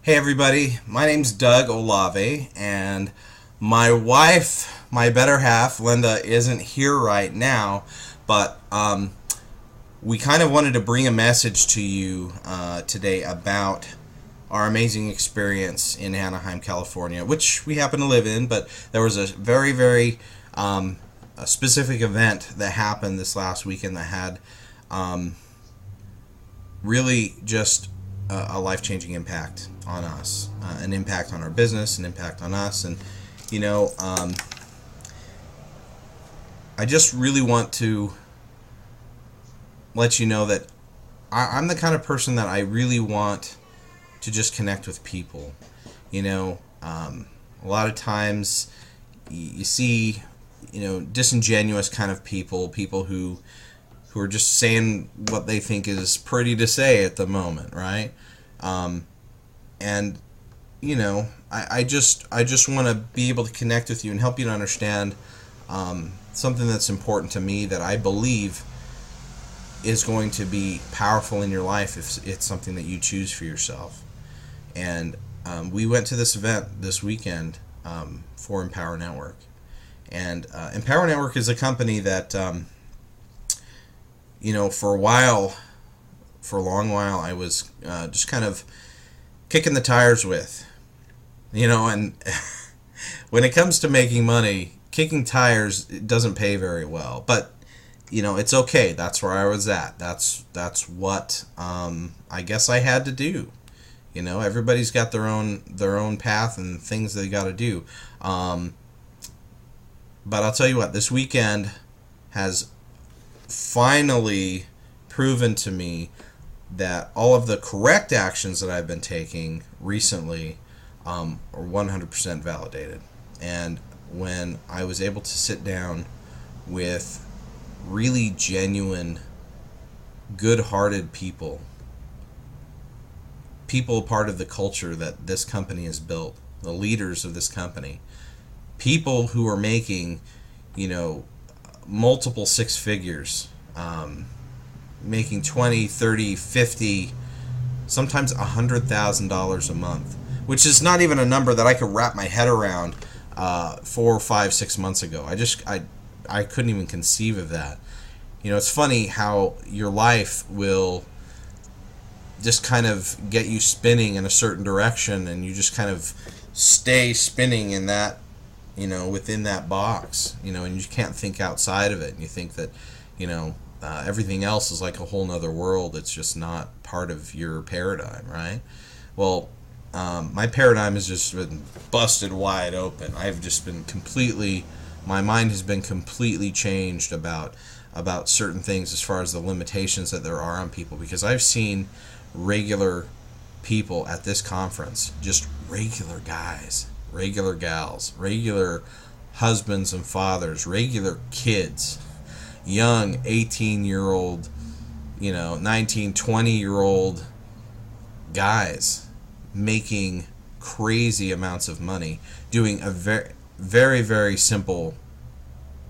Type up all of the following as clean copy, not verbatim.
Hey everybody, my name's Doug Olave, and my wife, my better half, Linda, isn't here right now, but we kind of wanted to bring a message to you today about our amazing experience in Anaheim, California, which we happen to live in, but there was a very a specific event that happened this last weekend that had really just a life-changing impact on us, an impact on our business, an impact on us, and you know, I just really want to let you know that I'm the kind of person that I really want to just connect with people. A lot of times you see, disingenuous kind of people who are just saying what they think is pretty to say at the moment, right? And I just want to be able to connect with you and help you to understand something that's important to me that I believe is going to be powerful in your life if it's something that you choose for yourself. And we went to this event this weekend for Empower Network, and Empower Network is a company that for a long while, I was just kind of kicking the tires with, and when it comes to making money, kicking tires, it doesn't pay very well, but it's okay. That's where I was at. That's what I guess I had to do. Everybody's got their own path and things they got to do. But I'll tell you what, this weekend has finally proven to me that all of the correct actions that I've been taking recently are 100% validated. And when I was able to sit down with really genuine, good-hearted people part of the culture that this company has built, the leaders of this company, people who are making, multiple six figures, making 20, 30, 50, sometimes $100,000 a month, which is not even a number that I could wrap my head around 4, 5, 6 months ago. I couldn't even conceive of that. It's funny how your life will just kind of get you spinning in a certain direction, and you just kind of stay spinning in that, within that box, and you can't think outside of it, and you think that, everything else is like a whole nother world. It's just not part of your paradigm, right? Well, my paradigm has just been busted wide open. I've just been my mind has been completely changed about certain things as far as the limitations that there are on people, because I've seen regular people at this conference, just regular guys, regular gals, regular husbands and fathers, regular kids, young 18-year-old, 19, 20-year-old guys making crazy amounts of money doing a very simple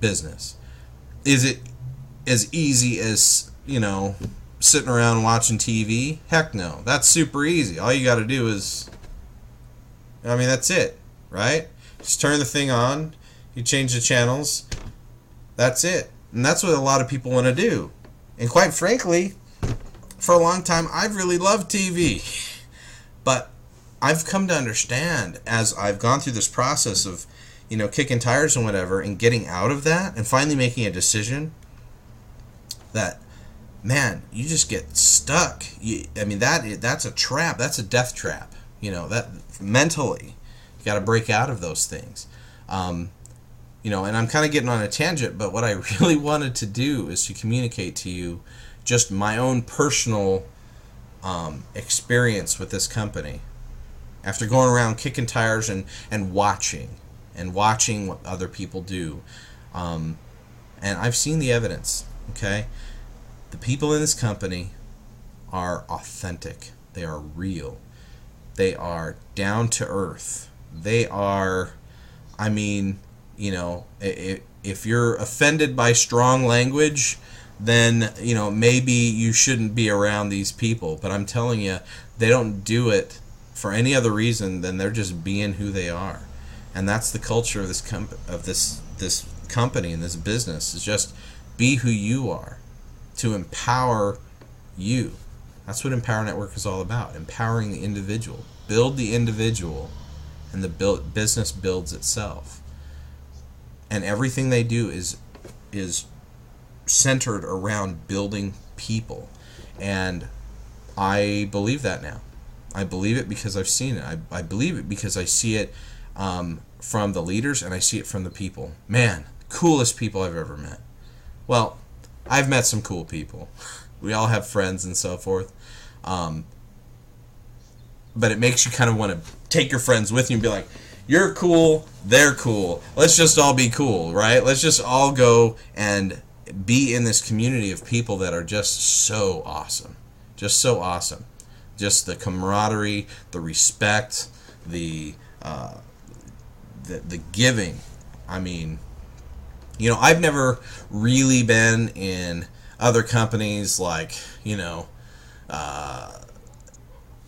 business. Is it as easy as, sitting around watching TV? Heck no. That's super easy. All you got to do is, that's it, right? Just turn the thing on, you change the channels, that's it. And that's what a lot of people want to do. And quite frankly, for a long time, I've really loved TV. But I've come to understand, as I've gone through this process of, kicking tires and whatever, and getting out of that, and finally making a decision that, man, you just get stuck. That's a trap. That's a death trap. That mentally, you got to break out of those things. And I'm kind of getting on a tangent, but what I really wanted to do is to communicate to you just my own personal experience with this company. After going around kicking tires and watching what other people do. And I've seen the evidence, okay? The people in this company are authentic. They are real. They are down to earth. They are, if you're offended by strong language, then, maybe you shouldn't be around these people. But I'm telling you, they don't do it for any other reason than they're just being who they are. And that's the culture of this company and this business, is just be who you are, to empower you. That's what Empower Network is all about, empowering the individual. Build the individual, and the business builds itself. And everything they do is centered around building people. And I believe that now. I believe it because I've seen it. I believe it because I see it from the leaders, and I see it from the people. Man, coolest people I've ever met. Well, I've met some cool people. We all have friends and so forth. But it makes you kind of want to take your friends with you and be like, you're cool, they're cool. Let's just all be cool, right? Let's just all go and be in this community of people that are just so awesome. Just so awesome. Just the camaraderie, the respect, the giving. I mean, you know, I've never really been in other companies like, you know,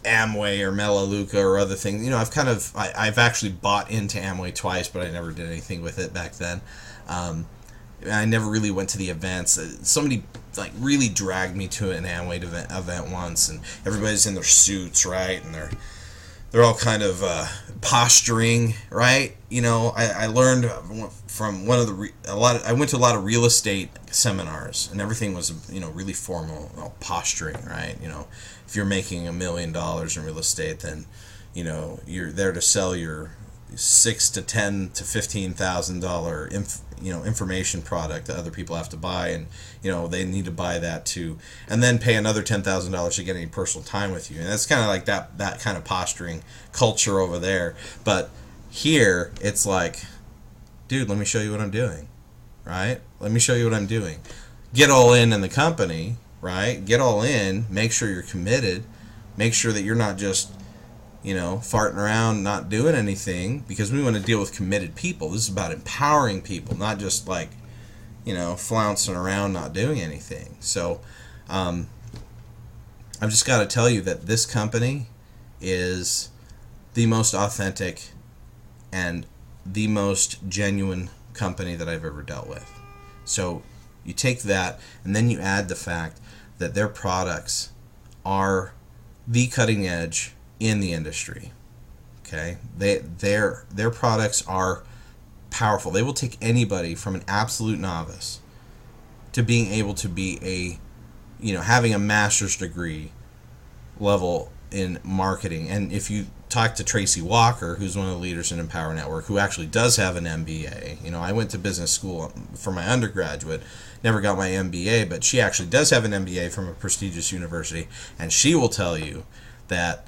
Amway or Melaleuca or other things. You know, I've actually bought into Amway twice, but I never did anything with it back then. I never really went to the events. Somebody like really dragged me to an Amway event once, and everybody's in their suits, right? And they're all kind of posturing, right? You know, I learned from I went to a lot of real estate seminars, and everything was, you know, really formal, posturing, right? You know, if you're making $1 million in real estate, then, you know, you're there to sell your $6,000 to $10,000 to $15,000 information product that other people have to buy, and, you know, they need to buy that too, and then pay another $10,000 to get any personal time with you. And that's kind of like that kind of posturing culture over there. But here it's like, dude, let me show you what I'm doing, right? Let me show you what I'm doing. Get all in the company, right? Get all in. Make sure you're committed. Make sure that you're not just, you know, farting around, not doing anything, because we want to deal with committed people. This is about empowering people, not just like, you know, flouncing around, not doing anything. So, I've just got to tell you that this company is the most authentic and the most genuine company that I've ever dealt with. So, you take that, and then you add the fact that their products are the cutting edge in the industry. Okay, their products are powerful. They will take anybody from an absolute novice to being able to be having a master's degree level in marketing. And if you talk to Tracy Walker, who's one of the leaders in Empower Network, who actually does have an MBA. You know, I went to business school for my undergraduate, never got my MBA, but she actually does have an MBA from a prestigious university, and she will tell you that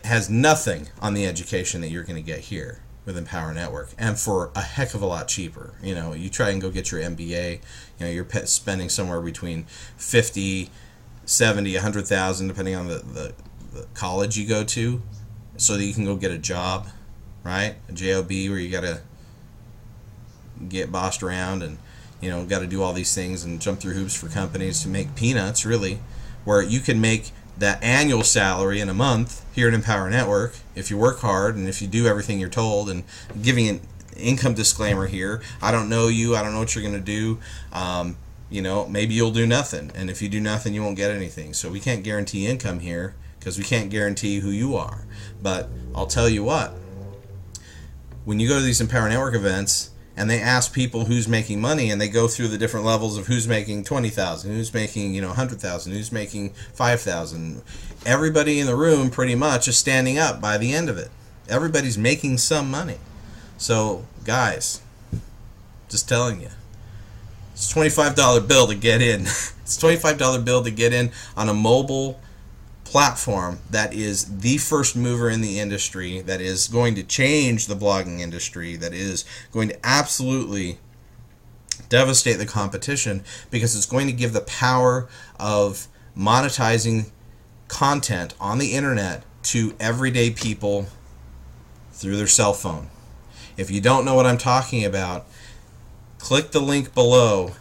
has nothing on the education that you're going to get here with Empower Network, and for a heck of a lot cheaper. You know, you try and go get your MBA, you know, you're spending somewhere between 50, 70, 100,000, depending on the college you go to, so that you can go get a job, right? A job where you got to get bossed around and, you know, got to do all these things and jump through hoops for companies to make peanuts, really, where you can make that annual salary in a month here at Empower Network if you work hard and if you do everything you're told. And giving an income disclaimer here, I don't know you, I don't know what you're going to do. You know, maybe you'll do nothing, and if you do nothing, you won't get anything. So we can't guarantee income here because we can't guarantee who you are. But I'll tell you what, when you go to these Empower Network events and they ask people who's making money, and they go through the different levels of who's making 20,000, who's making, you know, 100,000, who's making 5,000, everybody in the room pretty much is standing up by the end of it. Everybody's making some money. So guys, just telling you, it's a $25 bill to get in. It's a $25 bill to get in on a mobile platform that is the first mover in the industry, that is going to change the blogging industry, that is going to absolutely devastate the competition, because it's going to give the power of monetizing content on the internet to everyday people through their cell phone. If you don't know what I'm talking about, click the link below,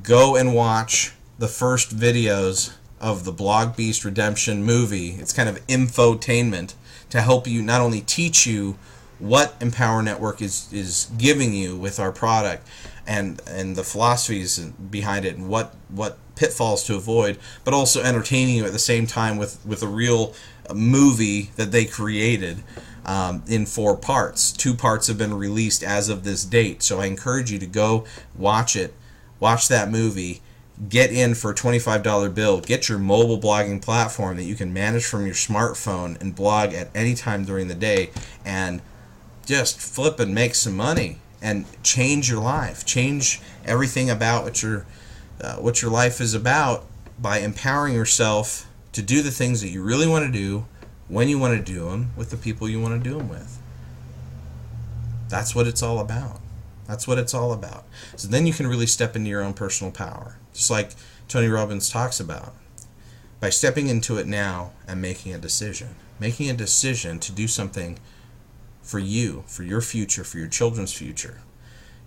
go and watch the first videos of the Blog Beast Redemption movie. It's kind of infotainment to help you not only teach you what Empower Network is giving you with our product and the philosophies behind it and what pitfalls to avoid, but also entertaining you at the same time with a real movie that they created in 4 parts. 2 parts have been released as of this date, so I encourage you to go watch it, watch that movie, get in for a $25 bill, get your mobile blogging platform that you can manage from your smartphone and blog at any time during the day, and just flip and make some money and change your life, change everything about what your life is about by empowering yourself to do the things that you really want to do, when you want to do them, with the people you want to do them with. That's what it's all about. That's what it's all about. So then you can really step into your own personal power, just like Tony Robbins talks about, by stepping into it now and making a decision to do something for you, for your future, for your children's future.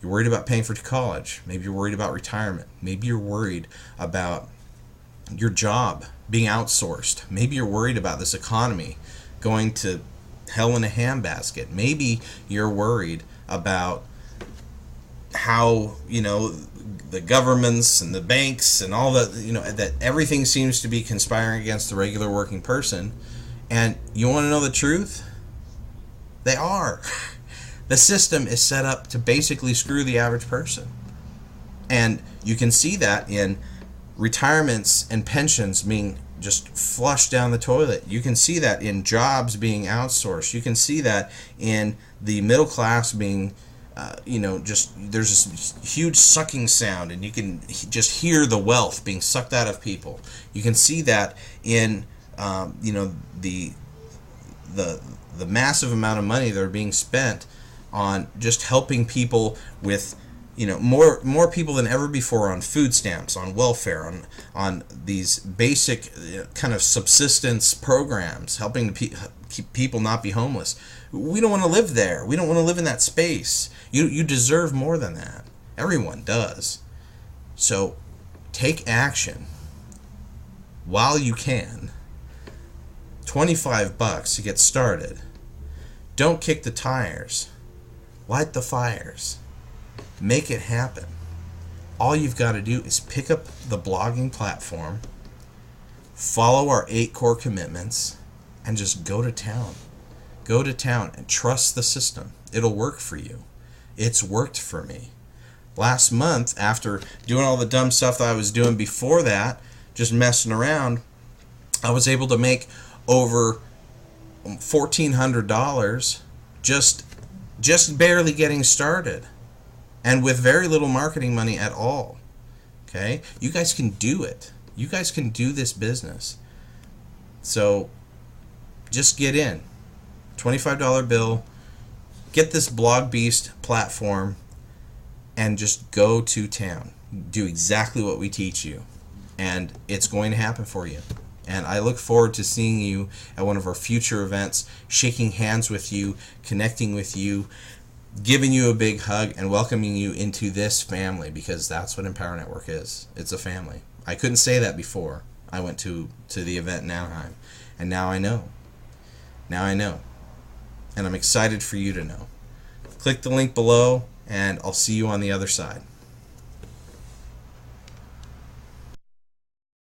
You're worried about paying for college. Maybe you're worried about retirement. Maybe you're worried about your job being outsourced. Maybe you're worried about this economy going to hell in a handbasket. Maybe you're worried about how, the governments and the banks and all that, that everything seems to be conspiring against the regular working person. And you want to know the truth? They are. The system is set up to basically screw the average person. And you can see that in retirements and pensions being just flushed down the toilet. You can see that in jobs being outsourced. You can see that in the middle class being, there's this huge sucking sound, and you can just hear the wealth being sucked out of people. You can see that in, the massive amount of money that are being spent on just helping people with, more people than ever before on food stamps, on welfare, on these basic kind of subsistence programs, helping to keep people not be homeless. We don't want to live there. We don't want to live in that space. You deserve more than that. Everyone does. So take action while you can. $25 to get started. Don't kick the tires. Light the fires. Make it happen. All you've got to do is pick up the blogging platform, follow our 8 core commitments, and just go to town. Go to town and trust the system. It'll work for you. It's worked for me. Last month, after doing all the dumb stuff that I was doing before that, just messing around, I was able to make over $1,400 just barely getting started, and with very little marketing money at all. Okay? You guys can do it. You guys can do this business. So just get in. $25 bill. Get this Blog Beast platform and just go to town. Do exactly what we teach you, and it's going to happen for you. And I look forward to seeing you at one of our future events, shaking hands with you, connecting with you, giving you a big hug, and welcoming you into this family, because that's what Empower Network is. It's a family. I couldn't say that before I went to the event in Anaheim, and now I know. Now I know. And I'm excited for you to know. Click the link below, and I'll see you on the other side.